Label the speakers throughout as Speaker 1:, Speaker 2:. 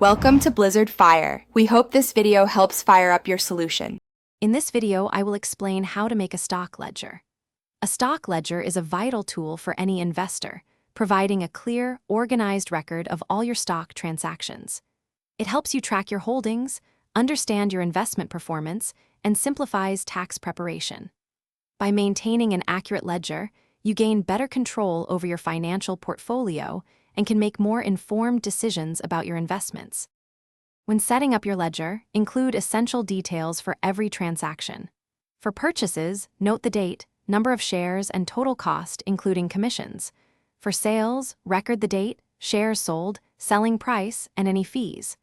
Speaker 1: Welcome to Blizzard Fire. We hope this video helps fire up your solution.
Speaker 2: In this video, I will explain how to make a stock ledger. A stock ledger is a vital tool for any investor, providing a clear, organized record of all your stock transactions. It helps you track your holdings, understand your investment performance, and simplifies tax preparation. By maintaining an accurate ledger, you gain better control over your financial portfolio and can make more informed decisions about your investments. When setting up your ledger, include essential details for every transaction. For purchases, note the date, number of shares, and total cost, including commissions. For sales, record the date, shares sold, selling price, and any fees.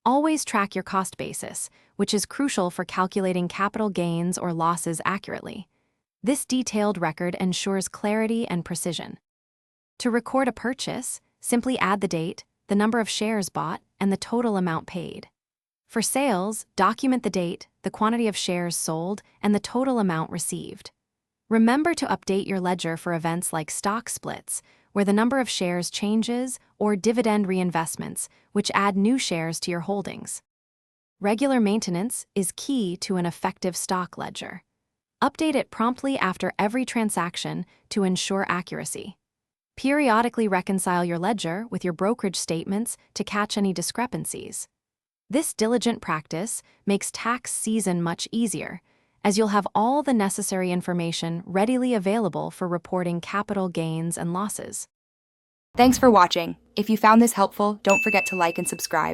Speaker 2: Always track your cost basis, which is crucial for calculating capital gains or losses accurately. This detailed record ensures clarity and precision. To record a purchase, simply add the date, the number of shares bought, and the total amount paid. For sales, document the date, the quantity of shares sold, and the total amount received. Remember to update your ledger for events like stock splits, where the number of shares changes, or dividend reinvestments, which add new shares to your holdings. Regular maintenance is key to an effective stock ledger. Update it promptly after every transaction to ensure accuracy. Periodically reconcile your ledger with your brokerage statements to catch any discrepancies. This diligent practice makes tax season much easier, as you'll have all the necessary information readily available for reporting capital gains and losses.
Speaker 1: Thanks for watching. If you found this helpful, don't forget to like and subscribe.